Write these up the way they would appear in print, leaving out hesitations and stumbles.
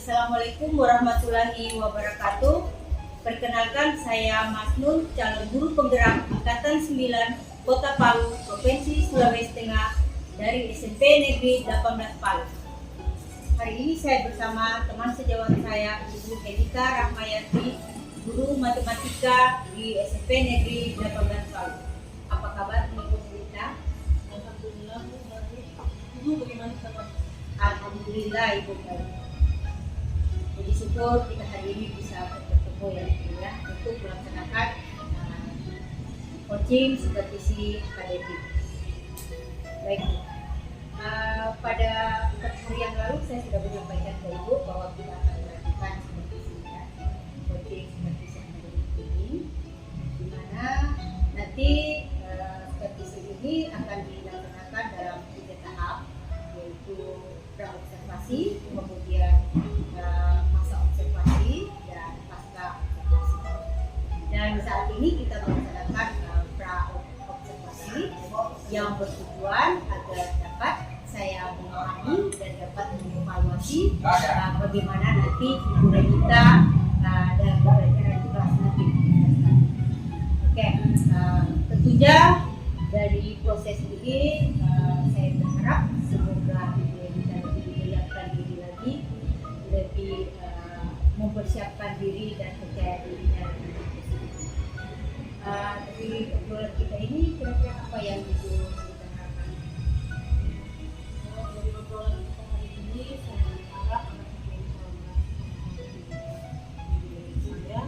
Assalamualaikum warahmatullahi wabarakatuh. Perkenalkan, saya Mas Nur, calon guru penggerak Angkatan 9 Kota Palu, Provinsi Sulawesi Tengah dari SMP Negeri 18 Palu. Hari ini saya bersama teman sejawat saya, Ibu Elika Rahmayati, guru matematika di SMP Negeri 18 Palu. Apa kabar Ibu Elika? Alhamdulillah, baik. Ibu bagaimana kabar? Alhamdulillah Ibu baik. Jadi syukur kita hari ini bisa bertemu ya untuk melaksanakan coaching supervisi akademik. Baik, pada hari yang lalu saya sudah menyampaikan ke Ibu bahwa kita akan melakukan supervisi coaching supervisi akademik ini, di mana nanti supervisi ini akan dilaksanakan dalam 3 tahap, yaitu pra-observasi, kemudian masa observasi, dan pasca observasi. Dan saat ini kita melaksanakan pra-observasi yang bertujuan agar dapat saya memahami dan dapat mengevaluasi bagaimana nanti guru kita dalam pembelajaran kelas nanti. Oke, tentunya dari proses ini saya berharap semoga kita lebih menyiapkan diri lagi, lebih mempersiapkan diri dan percaya dirinya lebih positif. Dari obrolan kita ini kira-kira apa yang Ibu harapkan? Dari obrolan kita hari ini, saya berharap anak menjadi saya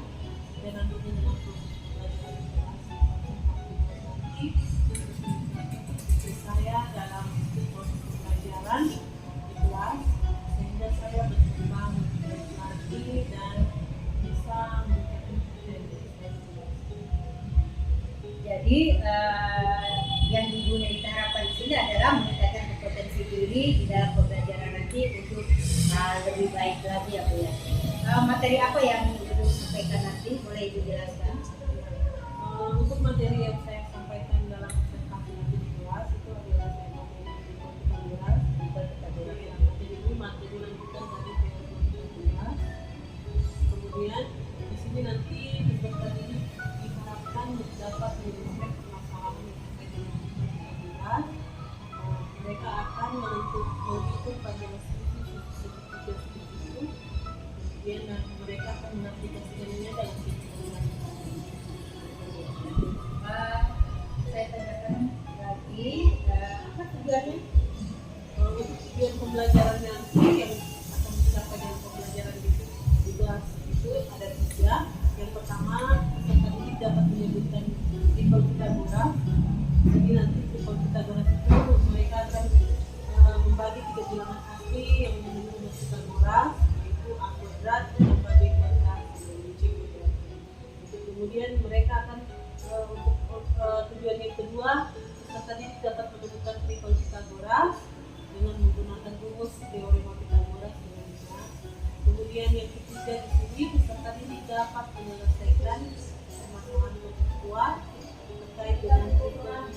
dan nantinya dengan pelajaran nanti saya dalam proses pembelajaran di kelas, sehingga saya berkembang lagi dan bisa meningkatkan kompetensi saya. Jadi yang Ibu Nelita harapkan di sini adalah meningkatkan kompetensi diri di dalam pembelajaran nanti untuk lebih baik lagi ya Bu ya. Materi apa yang Ibu sampaikan nanti, boleh Ibu jelaskan? Untuk materi yang saya sampaikan dalam presentasi nanti di kelas itu adalah saya materi materi lanjutan dari kelas. Kemudian di sini nanti peserta didik diharapkan dapat menyelesaikan permasalahan yang terkait dengan kelas. Mereka akan menghitung pada segitiga itu. Kemudian mereka akan mengaplikasikannya dalam kehidupan. Saya tanyakan lagi, apa tujuannya? Untuk tujuan pembelajaran nanti yang akan dicapai dengan pembelajaran di kelas itu ada 3. Yang pertama, peserta didik dapat menyebutkan tipe Pythagoras. Jadi nanti tipe Pythagoras itu mereka akan membagi 3 bilangan asli yang menunjukkan Pythagoras, yaitu A kuadrat tambah B kuadrat dan C kuadrat. Kemudian mereka akan untuk tujuan yang kedua, peserta didik dapat menemukan triple Pythagoras dengan menggunakan rumus teorema Pythagoras dengan benar. Kemudian yang ketiga di sini, peserta didik dapat menyelesaikan permasalahan kuat terkait dengan triple Pythagoras.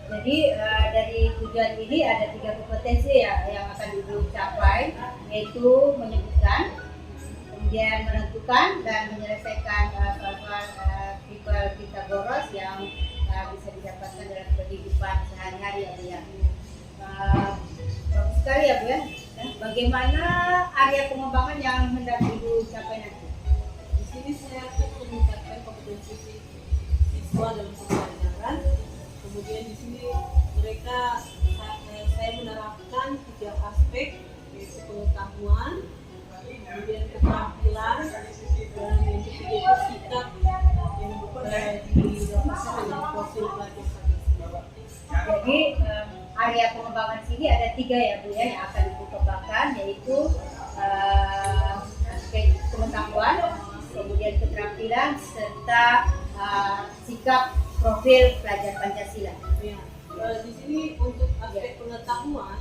Jadi dari tujuan ini ada 3 kompetensi ya yang akan Ibu capai, yaitu menyebutkan, kemudian menentukan dan menyelesaikan soal-soal triple Pythagoras yang bisa didapatkan dalam kehidupan sehari-hari ya Bu ya. Bagus sekali ya Bu ya. Bagaimana area pengembangan yang hendak Ibu capai nanti? Di sini saya akan meningkatkan kompetensi siswa dalam pembelajaran. Kemudian di sini mereka saya menerapkan 3 aspek, yaitu pengetahuan, kemudian keterampilan, dan yang ketiga itu sikap yang didasarkan dengan profil pelajar. Jadi area pengembangan sini ada 3 ya Bu ya yang akan Ibu kembangkan, yaitu aspek pengetahuan, kemudian keterampilan, serta sikap profil pelajar Pancasila. Ya, di sini untuk aspek pengetahuan,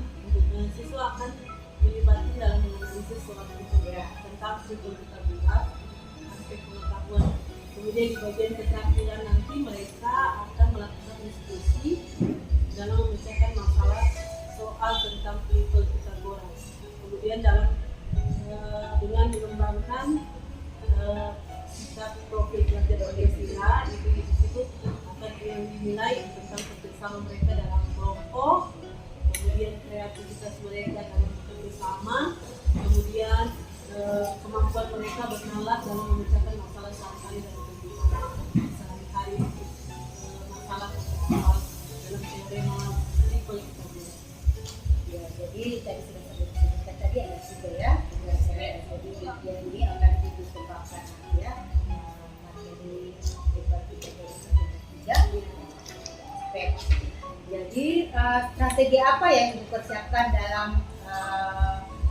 siswa akan dilibatkan dalam menganalisis soal tentang triple Pythagoras, aspek pengetahuan. Kemudian di bagian keterampilan nanti mereka akan melakukan diskusi dalam memecahkan masalah soal tentang triple Pythagoras. kemudian dalam dengan mengembangkan sikap profil pelajar Pancasila itu di situ akan yang dinilai tentang kerjasama mereka dalam kelompok, kemudian kreativitas mereka dalam bekerjasama, kemudian kemampuan mereka bernalar dalam memecahkan masalah sehari-hari dalam kehidupan sehari-hari, masalah dalam teori di kolektif. Ya, jadi tadi sudah saya sebutkan tadi ada tiga ya. Jadi yang ini akan dikembangkan nanti ya. Materi dibagi tiga aspek. Jadi strategi apa yang dipersiapkan dalam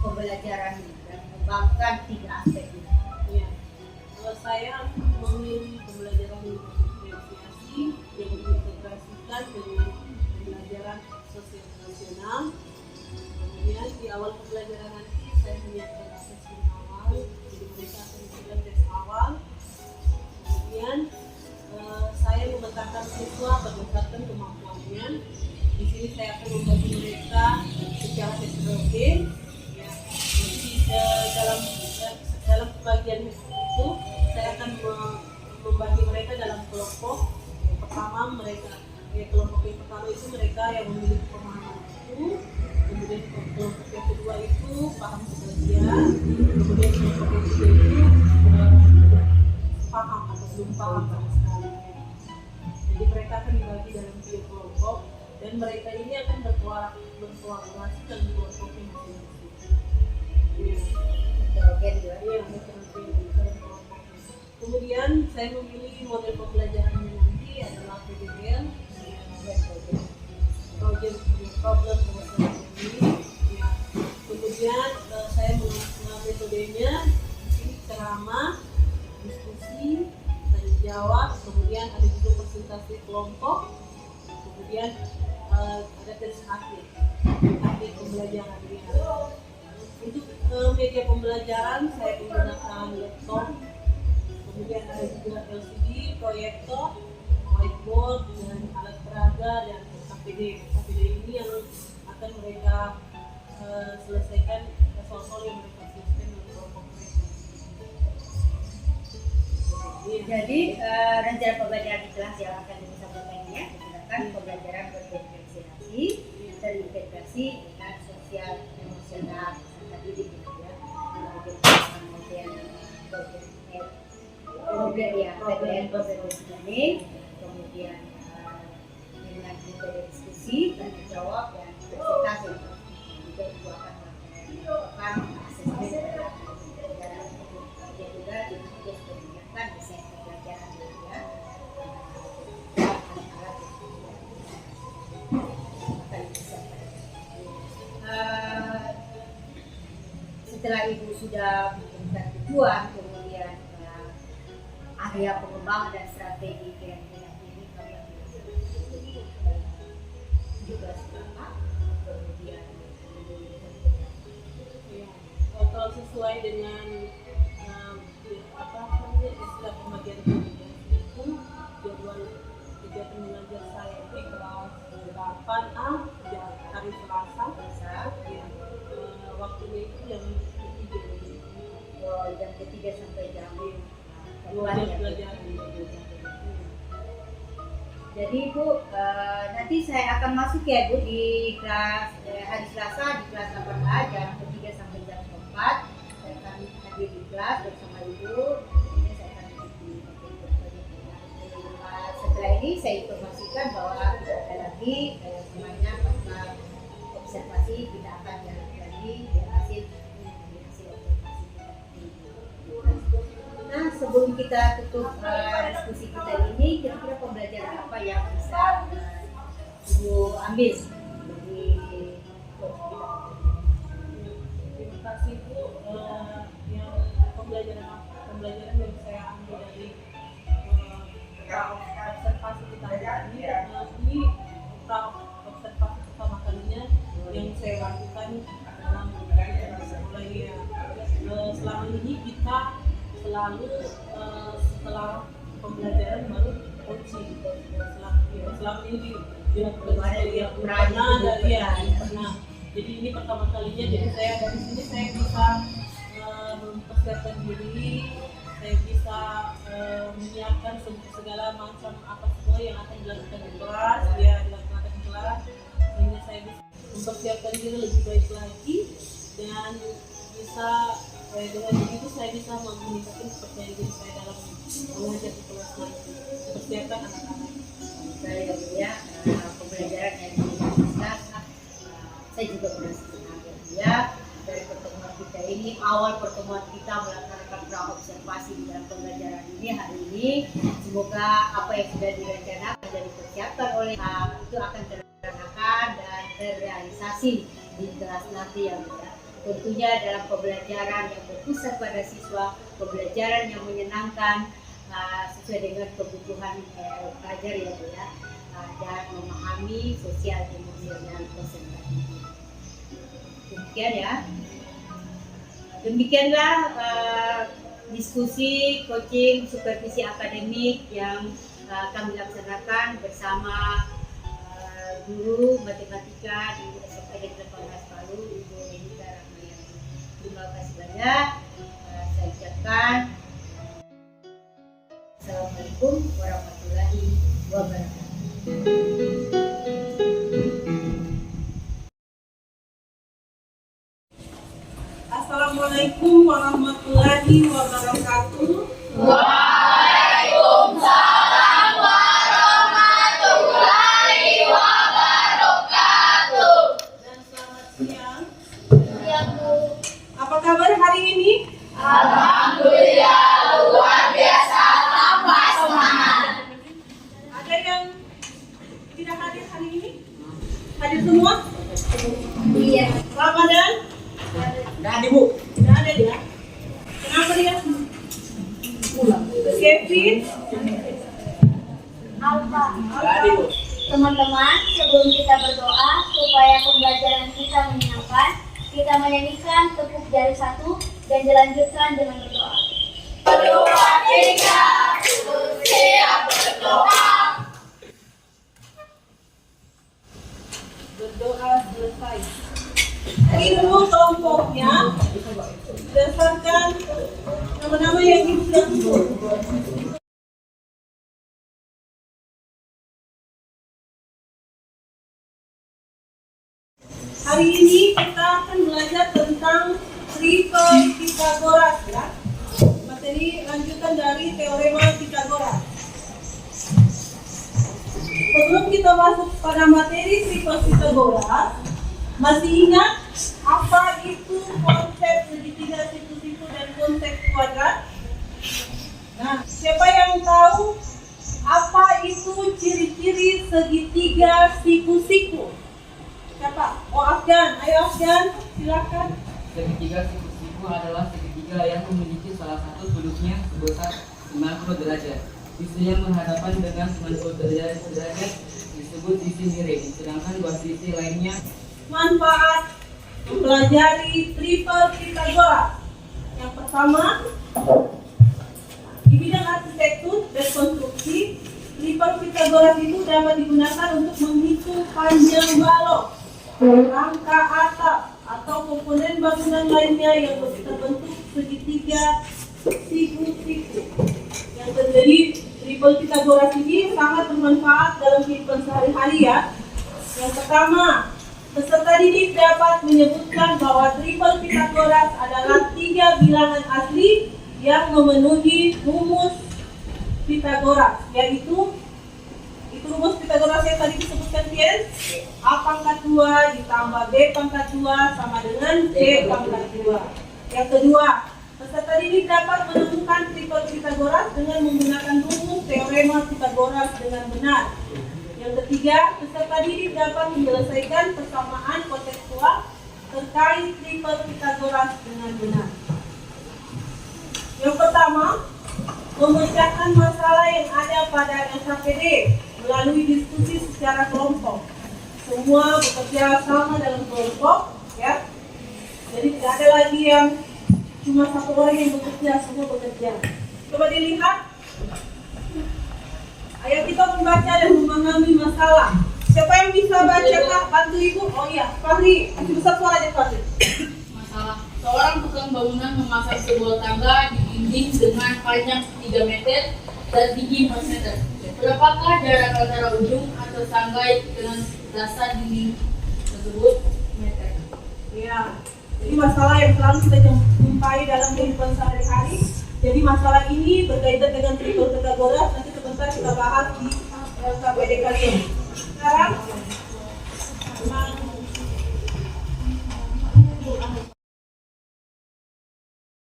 pembelajaran ini dan mengembangkan tiga aspek ini? Ya, saya memilih pembelajaran diferensiasi yang diintegrasikan dengan pembelajaran sosial nasional. Kemudian di awal pembelajaran nanti saya menyiapkan asesmen awal, jadi mereka akan melakukan tes awal. Kemudian saya memetakan siswa berdasarkan kemampuannya. Di sini saya akan membagi mereka secara heterogen. Ya, jadi dalam pembagian itu saya akan membagi mereka dalam kelompok. Yang pertama kelompok yang pertama itu mereka yang memiliki pemahaman itu. Kemudian kelompok yang kedua itu paham sebagian, kemudian kelompok yang ketiga itu paham atau belum paham sama sekali. Jadi mereka akan dibagi dalam 3 kelompok dan mereka ini akan berkolaborasi dalam kelompoknya masing-masing. Heterogen ya. Iya, heterogen dalam kelompoknya. Kemudian saya memilih model pembelajarannya nanti adalah PDL, problem ya. Kemudian saya mengenal metodenya di sini ceramah, diskusi, tanya jawab, kemudian ada juga presentasi kelompok, kemudian ada tes akhir pembelajaran ya. Untuk media pembelajaran saya menggunakan laptop, kemudian ada juga LCD, proyektor, whiteboard, dan alat peraga dan KPD. KPD ini yang akan mereka selesaikan soal-soal yang mereka selesaikan dengan kelompok mereka. Jadi rencana pembelajaran di kelas yang akan disampaikan ini ya, menggunakan pembelajaran berdiferensiasi, terintegrasi dengan sosial emosional tadi ya, kemudian ya PDN learning, kemudian dengan metode diskusi, tanya jawab dan presentasi. Juga itu akan melakukan asesmen pembelajaran dan juga sudah menyiapkan desain pembelajaran ya. Alat-alat akan disiapkan. Setelah Ibu sudah memberikan tujuan, kemudian area pengembangan dan strategi keyakinan ini juga seberapa, kemudian kalau sesuai dengan istilah pembagian itu jadwal kegiatan mengajar saya di kelas 8A hari Selasa ya, waktunya itu jam 3 jam ketiga sampai jam 2 jam pelajaran. Jadi Bu, nanti saya akan masuk ya Bu di kelas hari Selasa di kelas 8A jam 3 sampai jam 4. Saya akan hadir di kelas bersama Ibu. Kemudian saya akan setelah ini saya informasikan bahwa ada lagi namanya observasi kita akan jalan lagi hasil observasi kita. Nah, sebelum kita tutup diskusi kita ini, kira-kira pembelajaran apa yang bisa Ibu ambil dari Terima kasih Bu. Yang pembelajaran yang saya ambil dari observasi kita ini observasi pertama kalinya yang saya lakukan dalam sekolah ini. Selama ini kita selalu setelah pembelajaran baru coaching. Selama ini dilakukan pernah Jadi ini pertama kalinya, jadi saya dari sini saya bisa mempersiapkan diri, saya bisa menyiapkan segala macam apa semua yang akan dilakukan di kelas, ya dilakukan di kelas, sehingga saya bisa mempersiapkan diri lebih baik lagi dan bisa dengan begitu saya bisa meningkatkan kepercayaan diri saya dalam mengajar di kelas nanti, mempersiapkan anak-anak. Baik ya, pembelajaran yang dilakukan, saya juga merasa senang ya dari pertemuan kita ini. Awal pertemuan kita melaksanakan praobservasi di dalam pembelajaran ini hari ini. Semoga apa yang sudah direncanakan dan dipersiapkan oleh itu akan terlaksana dan terrealisasi di kelas nanti yang tentunya dalam pembelajaran yang berpusat pada siswa, pembelajaran yang menyenangkan sesuai dengan kebutuhan pelajar ya Bu ya, dan memahami sosial emosional peserta. Demikian ya. Demikianlah diskusi, coaching, supervisi akademik yang kami laksanakan bersama guru matematika di SMP Negeri 18 Palu, Ibu Enita Rahmayani. Terima kasih banyak. Saya ucapkan Assalamualaikum warahmatullahi wabarakatuh. Assalamualaikum warahmatullahi wabarakatuh. Waalaikumsalam warahmatullahi wabarakatuh. Dan selamat siang. Ya Bu. Apa kabar hari ini? Alhamdulillah luar biasa, tambah semangat. Ada yang tidak hadir hari ini? Hadir semua? Iya. Ramadan? Nggak ada Bu. Tidak ada ya? Kenapa dia? Kevin? Alfa. Nggak ada Bu. Teman-teman, sebelum kita berdoa supaya pembelajaran kita menyenangkan, kita menyanyikan tepuk jari satu dan dilanjutkan dengan berdoa. Berdoa tiga, siap berdoa. Berdoa selesai. Ini dulu kelompoknya berdasarkan nama-nama yang Ibu sudah sebut. Hari ini kita akan belajar tentang triple Pythagoras ya. Materi lanjutan dari teorema Pythagoras. Sebelum kita masuk pada materi triple Pythagoras, masih ingat apa itu konsep segitiga, siku-siku dan konsep kuadrat? Nah, siapa yang tahu apa itu ciri-ciri segitiga, siku-siku? Siapa? Oh, Afgan. Ayo Afgan, silakan. Segitiga siku-siku adalah segitiga yang memiliki salah satu sudutnya sebesar 90 derajat. Sisi yang berhadapan dengan 90 derajat disebut sisi miring, sedangkan dua sisi lainnya. Manfaat mempelajari triple Pythagoras. Yang pertama, di bidang arsitektur dan konstruksi, triple Pythagoras itu dapat digunakan untuk menghitung panjang balok, rangka atap, atau komponen bangunan lainnya yang berbentuk segitiga, siku-siku. Yang terjadi triple Pythagoras ini sangat bermanfaat dalam kehidupan sehari-hari ya. Yang pertama, peserta didik dapat menyebutkan bahwa triple Pythagoras adalah 3 bilangan asli yang memenuhi rumus Pythagoras, yaitu rumus Pythagoras yang tadi disebutkan Tien, A pangkat 2 ditambah B pangkat 2 sama dengan C pangkat 2. Yang kedua, peserta didik dapat menemukan triple Pythagoras dengan menggunakan rumus teorema Pythagoras dengan benar. Yang ketiga, peserta didik dapat menyelesaikan persamaan kontekstual terkait triple Pythagoras dengan benar. Yang pertama, memecahkan masalah yang ada pada SHPD melalui diskusi secara kelompok. Semua bekerja sama dalam kelompok, ya. Jadi tidak ada lagi yang cuma satu orang yang bekerja, semua bekerja. Coba dilihat. Ayo kita membaca dan memahami masalah. Siapa yang bisa baca Kak? Bantu Ibu. Oh iya, Fahri. Kasih besar suaranya Fahri. Masalah seorang tukang bangunan memasang sebuah tangga di dinding dengan panjang 3 meter dan tinggi 4 meter. Berapakah jarak antara ujung atau tangga dengan dasar dinding tersebut meter? Ya, ini masalah yang selalu kita jumpai dalam kehidupan sehari-hari. Jadi masalah ini berkaitan dengan tripel Pythagoras. Nanti sebentar kita bahas di LKPD kali ini. Sekarang,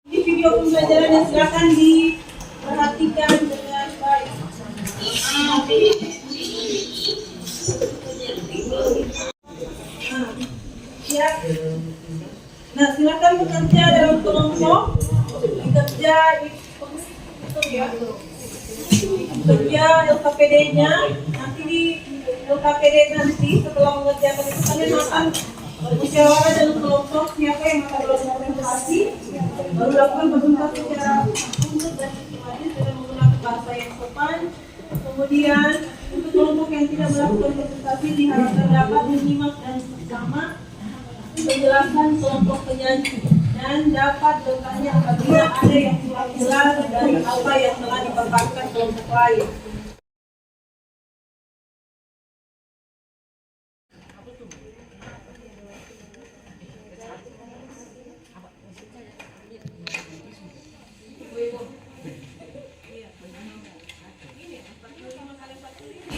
ini video pembelajarannya, silakan diperhatikan dengan baik. Ya. Nah, silakan bekerja dalam kelompok, bekerja bekerja LKPD-nya. Nanti di LKPD nanti setelah mengerjakan itu kalian akan bermusyawarah dalam kelompok siapa yang akan melakukan presentasi, baru lakukan presentasi secara untuk dan sistematis dengan menggunakan bahasa yang sopan. Kemudian untuk kelompok yang tidak melakukan presentasi diharapkan dapat menyimak dan bersama penjelasan kelompok penyanyi dan dapat bertanya apabila ada yang kurang jelas dari apa yang telah dipaparkan kelompok lain.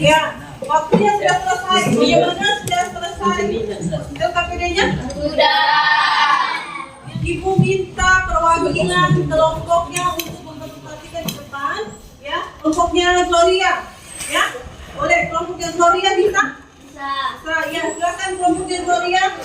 Ya, waktunya sudah selesai. Bagaimana sudah selesai? LKPD-nya? Sudah. Ibu minta perwakilan kelompoknya untuk mempresentasikan di depan, ya. Kelompoknya Gloria, ya. Boleh kelompoknya Gloria bisa? Bisa. Bisa, ya. Silakan kelompoknya Gloria.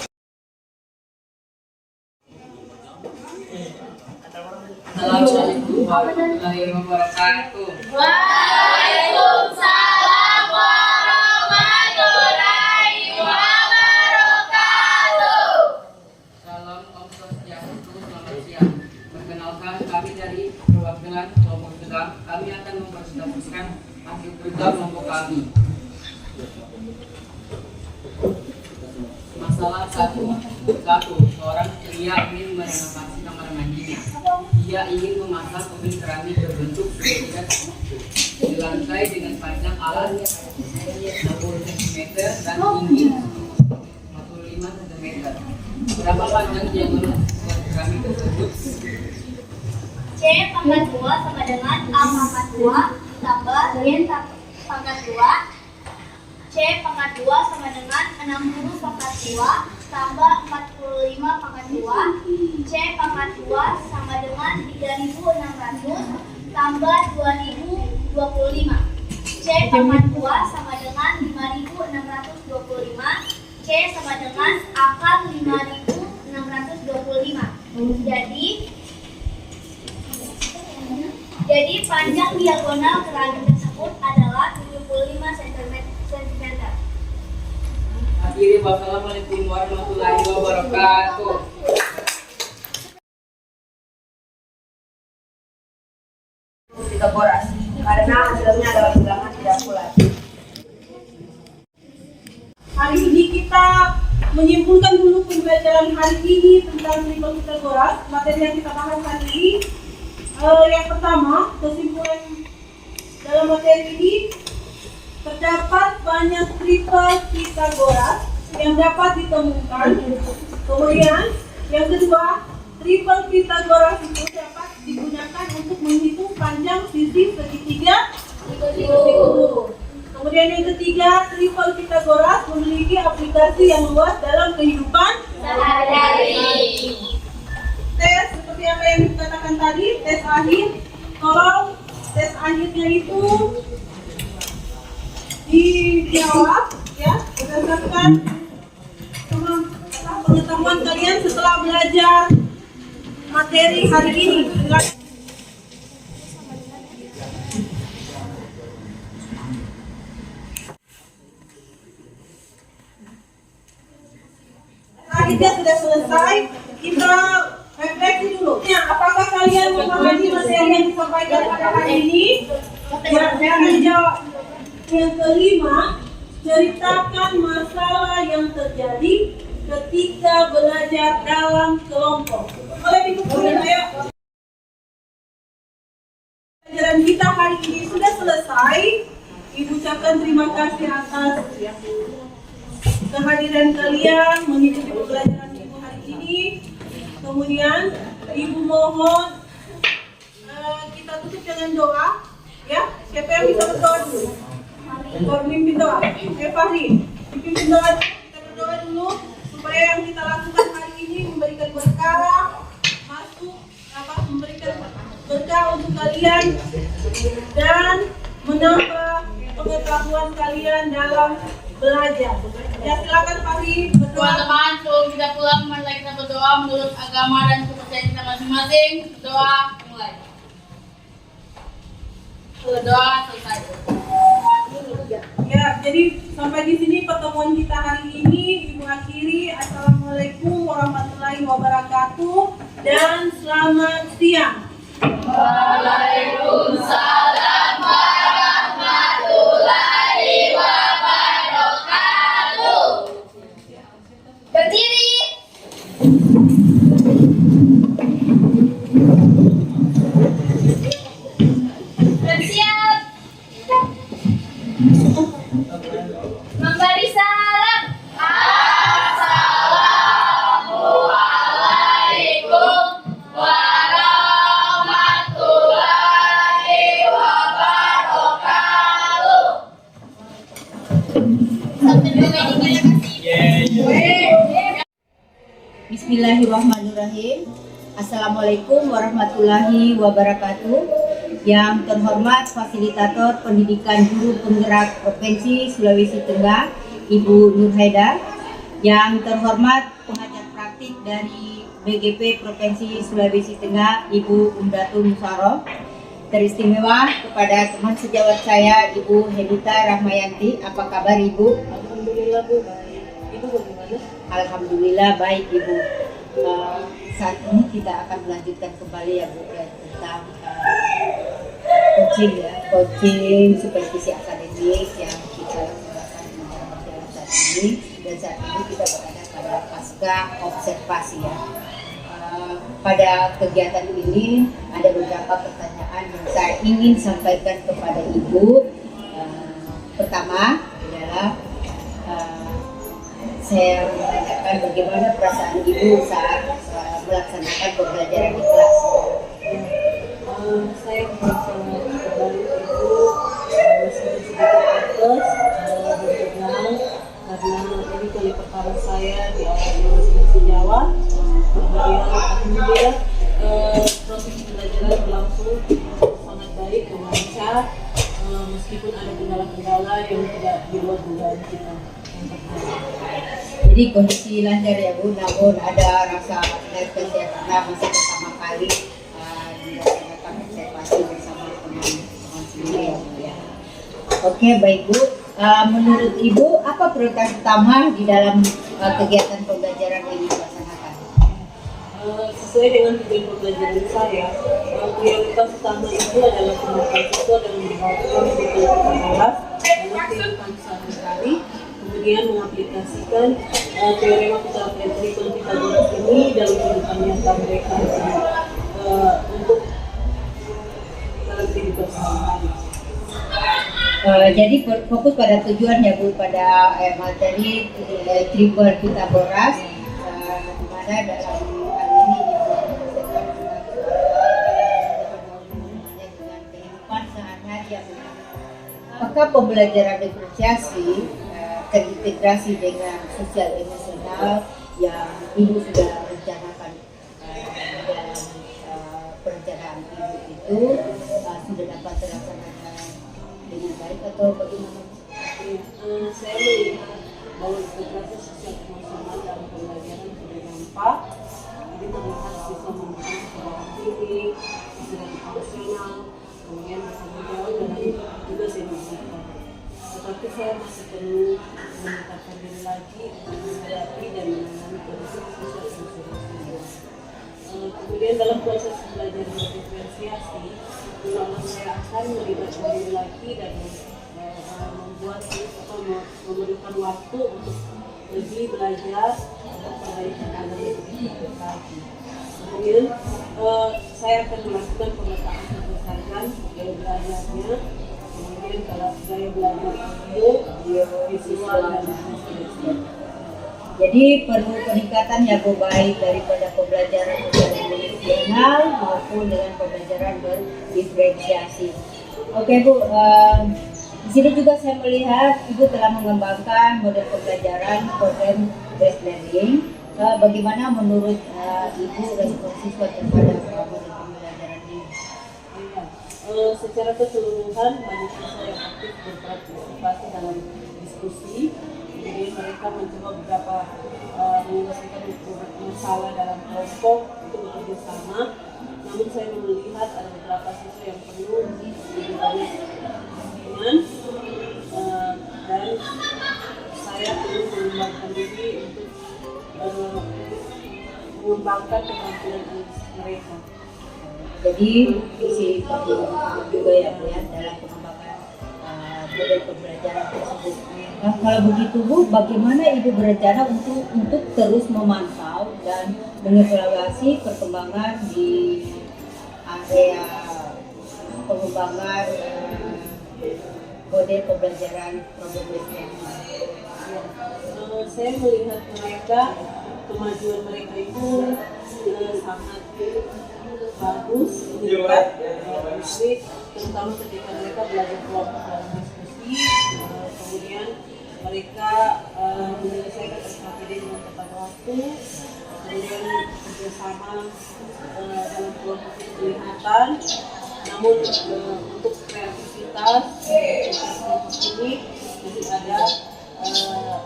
Assalamualaikum warahmatullahi wabarakatuh. Waalaikumsalam warahmatullahi wabarakatuh. Salam Om Swastiastu, selamat siang. Perkenalkan, kami dari perwakilan kelompok sedang. Kami akan mempresentasikan hasil kerja kelompok kami. Masalah satu, seorang pria ingin merenovasi kamar mandinya. Dia ingin memasang tubing keramik berbentuk segitiga di lantai dengan panjang alat 60 cm dan tinggi 45 cm. Berapa panjang dia membuat keramik tersebut? C pangkat 2 sama dengan A pangkat 2 tambah Y pangkat 2. C pangkat 2 sama dengan 60 pangkat 2 tambah 45 pangkat 2. C pangkat 2 sama dengan 3600 tambah 2025. C pangkat 2 sama dengan 5625. C sama dengan akar 5625. Jadi panjang diagonal keramik tersebut adalah 75 cm. Akhirnya, wassalamualaikum warahmatullahi wabarakatuh. Pythagoras karena hasilnya adalah bilangan tidak bulat. Hari ini kita menyimpulkan dulu pembelajaran hari ini tentang tripel Pythagoras. Materi yang kita bahas hari ini, yang pertama, kesimpulan dalam materi ini, terdapat banyak tripel Pythagoras yang dapat ditemukan. Kemudian yang kedua, tripel Pythagoras itu dapat digunakan untuk menghitung panjang sisi segitiga siku. Kemudian yang ketiga, tripel Pythagoras memiliki aplikasi yang luas dalam kehidupan Sehari-hari. tes seperti apa yang dikatakan tadi, tes akhir. Tolong tes akhirnya itu dijawab ya berdasarkan pengetahuan kalian setelah belajar materi hari ini. Akhirnya sudah selesai, kita refleksi dulu. Ya, apakah kalian memahami materi yang disampaikan pada hari ini? Ya, saya akan jawab. Yang kelima, Ceritakan masalah yang terjadi ketika belajar dalam kelompok. Boleh dikumpulkan, ayo. Pelajaran kita hari ini sudah selesai. Ibu ucapkan terima kasih atas kehadiran kalian mengikuti pembelajaran ibu hari ini. Kemudian ibu mohon kita tutup dengan doa, ya. Siapa yang bisa berdoa dulu? Mimpin doa. Fahri, pimpin doa. Kita berdoa dulu supaya yang kita lakukan hari ini memberikan berkah, memberikan berkah untuk kalian dan menambah pengetahuan kalian dalam belajar. Ya, silakan Fahri berdoa. Teman-teman, sebelum kita pulang, mari kita berdoa menurut agama dan kepercayaan kita masing-masing. Doa mulai. Doa selesai. Ya, jadi sampai di sini pertemuan kita hari ini. Ibu akhiri. Assalamualaikum warahmatullahi wabarakatuh dan selamat siang. Waalaikumsalam warahmatullahi wabarakatuh. Berdiri. Bersiap. Memberi salam. Assalamualaikum warahmatullahi wabarakatuh. Bismillahirrahmanirrahim. Assalamualaikum warahmatullahi wabarakatuh. Yang terhormat Fasilitator Pendidikan Guru Penggerak Provinsi Sulawesi Tengah, Ibu Nur Haida. Yang terhormat pengajar praktik dari BGP Provinsi Sulawesi Tengah, Ibu Umdatul Musyaroh. Teristimewa kepada teman sejawat saya, Ibu Hedita Rahmayanti. Apa kabar Ibu? Alhamdulillah Bu. Ibu bagaimana? Alhamdulillah baik Ibu. Saat ini kita akan melanjutkan kembali ya Bu ya, tentang coaching supervisi akademik yang kita lakukan di dalam saat ini. Dan saat ini kita berada pada pasca observasi ya. Pada kegiatan ini ada beberapa pertanyaan yang saya ingin sampaikan kepada Ibu. Pertama adalah saya menanyakan bagaimana perasaan Ibu saat melaksanakan pembelajaran di kelas. Saya merasa kembali Ibu masih sedikit nervous berkenal karena ini kali pertama saya di awal masih Jawa. Kemudian alhamdulillah proses pembelajaran berlangsung sangat baik dan lancar meskipun ada kendala-kendala yang tidak di luar dugaan kita. Jadi kondisi lancar ya Bu, namun ada rasa nervous ya karena masih pertama kali dilaksanakan observasi bersama teman-teman sendiri ya Bu ya. Oke baik Bu, menurut Ibu apa prioritas utama di dalam kegiatan pembelajaran yang dilaksanakan? Sesuai dengan tujuan pembelajaran saya, prioritas utama itu adalah kemampuan siswa dalam melakukan kegiatan kelas dalam kehidupan sehari-hari, kemudian mengaplikasikan teorema Pythagoras ini dalam kehidupan nyata mereka untuk dalam kehidupan sehari-hari. Jadi fokus pada tujuan ya Bu, pada materi triple Pythagoras, di mana dalam hal ini dengan kehidupan sehari-hari ya Bu. Apakah pembelajaran diferensiasi terintegrasi dengan sosial emosional yang Ibu sudah rencanakan dalam perencanaan Ibu itu sudah dapat terlaksanakan dengan baik atau bagaimana? Saya melihat bahwa integrasi sosial emosional dalam pembelajaran sudah nampak. Jadi terlihat siswa memahami secara tinggi, secara emosional, kemudian bisa menjawab dengan tugas yang diberikan. Tetapi saya masih perlu meningkatkan diri lagi untuk menghadapi dan menangani kondisi sosial emosional. Kemudian dalam proses pembelajaran diferensiasi, saya akan melibatkan diri lagi dan membuat membuat atau memberikan waktu untuk lebih belajar untuk perbaikan agama kita. Kemudian saya akan melakukan pemetaan berdasarkan gaya belajarnya, kemudian kalau gaya belajar itu visual dan seterusnya. Jadi perlu peningkatan ya Bu, baik daripada pembelajaran konvensional maupun dengan pembelajaran berdiferensiasi. Oke Bu, di sini juga saya melihat Ibu telah mengembangkan model pembelajaran program based learning. Bagaimana menurut Ibu respon siswa terhadap model pembelajaran ini? Secara keseluruhan banyak siswa yang aktif berpartisipasi dalam diskusi. Kemudian mereka mencoba beberapa menyelesaikan masalah dalam kelompok untuk bekerja sama. Namun saya melihat ada beberapa siswa yang perlu lebih banyak bimbingan dan saya perlu mengembangkan diri untuk mengembangkan kemampuan mereka. Jadi isi pertimbangan juga ya Bu ya dalam pengembangan model pembelajaran tersebut. Nah, kalau begitu Bu, bagaimana Ibu berencana untuk terus memantau dan mengevaluasi perkembangan di area pengembangan model pembelajaran program based learning? Saya melihat mereka, kemajuan mereka itu sangat bagus, meningkat, terutama ketika mereka belajar kelompok dalam diskusi, kemudian mereka menyelesaikan SKPD dengan tepat waktu, kemudian bekerjasama dalam kelompok itu kelihatan. Namun untuk kreativitas kelompok ini masih ada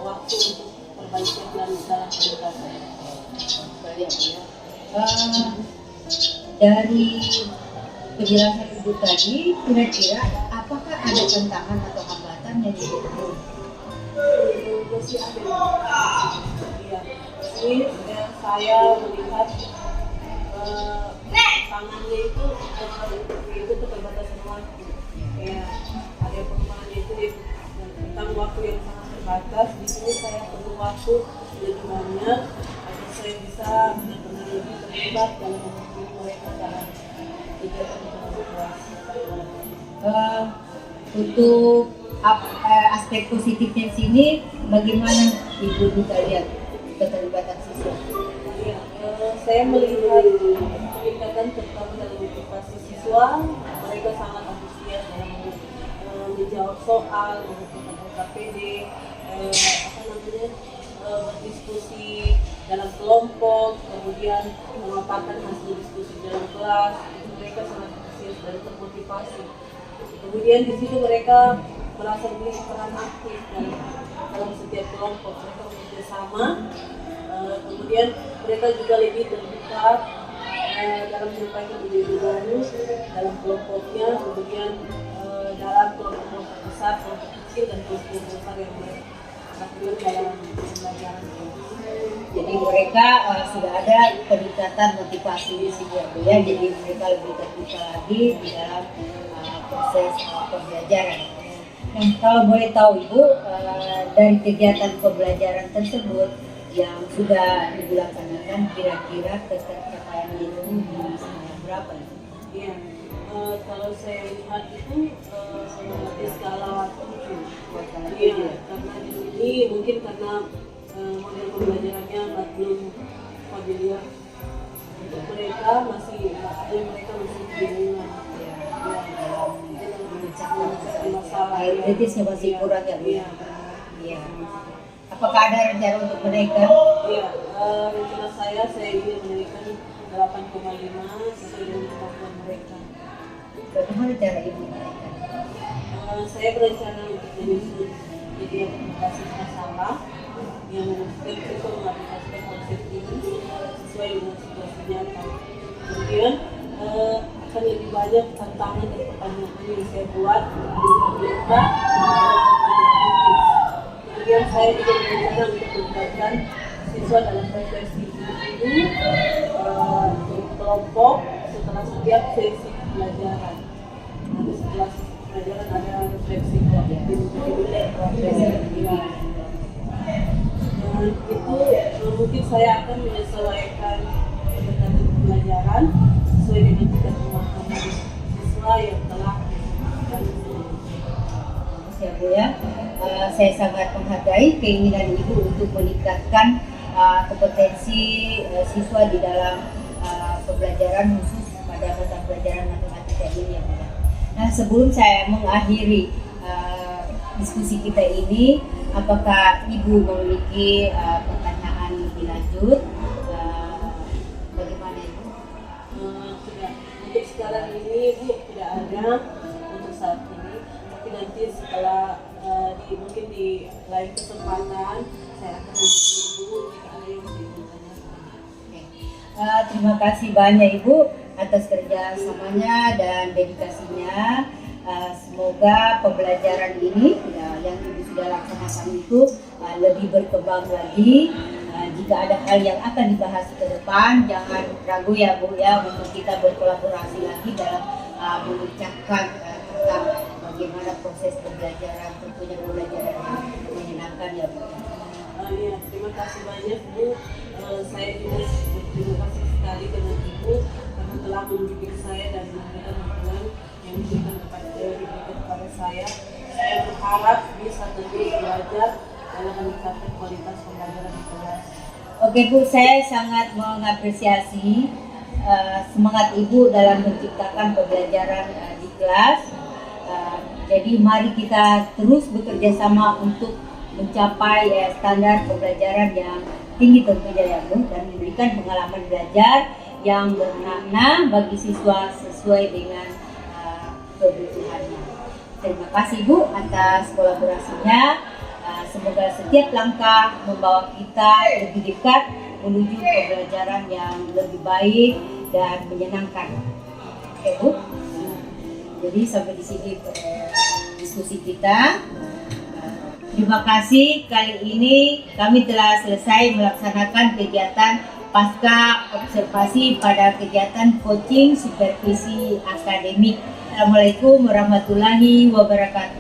waktu untuk perbaikan dalam peningkatan. Dari penjelasan Ibu tadi, kira-kira apakah ada tantangan atau hambatan yang ditemui? Masih ada. Ya. Ini saya melihat tantangannya itu keterbatasan waktu. Ya, ada pengembangannya itu tentang waktu yang sangat terbatas. Di sini saya perlu waktu lebih banyak agar saya bisa benar-benar lebih terlibat dalam membantu mereka dalam kegiatan kelas. Untuk aspek positifnya sini, bagaimana Ibu bisa lihat keterlibatan siswa? Ya, saya melihat peningkatan terutama dalam motivasi siswa. Mereka sangat antusias dalam menjawab soal, mengumpulkan KPD, berdiskusi dalam kelompok, kemudian memaparkan hasil diskusi dalam kelas. Mereka sangat antusias dan termotivasi. Kemudian di situ mereka merasa memiliki peran aktif dalam setiap kelompok. Mereka bekerja sama. Kemudian mereka juga lebih terbuka dalam menyampaikan ide-ide baru dalam kelompoknya, kemudian dalam kelompok besar, kelompok kecil, dan kelompok besar yang lakukan dalam pembelajaran. Jadi mereka sudah ada peningkatan motivasi di sini ya, jadi mereka lebih terbuka lagi di dalam proses pembelajaran. Nah, kalau boleh tahu Ibu, dari kegiatan pembelajaran tersebut yang sudah Ibu laksanakan, kira-kira ketercapaian itu di berapa? Iya, kalau saya lihat itu di skala waktu. Iya, karena di sini mungkin karena model pembelajarannya belum familiar untuk mereka, mereka masih bingung. Masalah kritisnya masih kurang ya Bu? Iya. Apakah ada rencana untuk mereka? Iya, rencana saya ingin menaikkan 8,5 sesuai dengan kemampuan mereka. Bagaimana cara Ibu menaikkan? Saya berencana untuk menyusun video presentasi masalah yang mereka mengaplikasikan konsep ini sesuai dengan situasi nyata. Kemudian akan lebih banyak tantangan dan pertanyaan yang saya buat untuk mereka. Kemudian saya juga berencana untuk melibatkan siswa dalam refleksi individu kelompok setelah setiap sesi pembelajaran. Nanti setelah sesi pembelajaran ada refleksi kelompok individu saya akan menyesuaikan pendekatan pembelajaran sesuai dengan tingkat kemampuan siswa yang telah disebutkan sebelumnya. Ya Bu ya, saya sangat menghargai keinginan Ibu untuk meningkatkan kompetensi siswa di dalam pembelajaran khusus pada mata pelajaran matematika ini ya Bu. Nah, sebelum saya mengakhiri diskusi kita ini, apakah Ibu memiliki pertanyaan lebih lanjut? Bagaimana Ibu? Tidak, untuk sekarang ini Bu tidak ada untuk saat ini, tapi nanti setelah mungkin di lain kesempatan saya akan menghubungi Ibu jika ada yang ingin ditanyakan. Terima kasih banyak Ibu atas kerjasamanya dan dedikasinya. Semoga pembelajaran ini yang Ibu sudah laksanakan itu lebih berkembang lagi. Jika ada hal yang akan dibahas ke depan, jangan ragu ya Bu ya untuk kita berkolaborasi lagi dalam memecahkan tentang bagaimana proses pembelajaran, tentunya pembelajaran yang menyenangkan ya Bu. Ya, terima kasih banyak Bu. Saya juga berterima kasih sekali dengan Ibu karena telah membimbing saya dan memberikan dukungan yang diberikan kepada saya. Saya berharap bisa terus belajar dalam meningkatkan kualitas pembelajaran di kelas. Oke Bu, saya sangat mengapresiasi semangat Ibu dalam menciptakan pembelajaran di kelas. Jadi mari kita terus bekerja sama untuk mencapai standar pembelajaran yang tinggi tentunya ya Bu, dan memberikan pengalaman belajar yang bermakna bagi siswa sesuai dengan kebutuhannya. Terima kasih Bu atas kolaborasinya. Semoga setiap langkah membawa kita lebih dekat menuju pembelajaran yang lebih baik dan menyenangkan. Oke Bu. Jadi sampai di sini diskusi kita. Terima kasih, kali ini kami telah selesai melaksanakan kegiatan pasca observasi pada kegiatan coaching supervisi akademik. Assalamualaikum warahmatullahi wabarakatuh.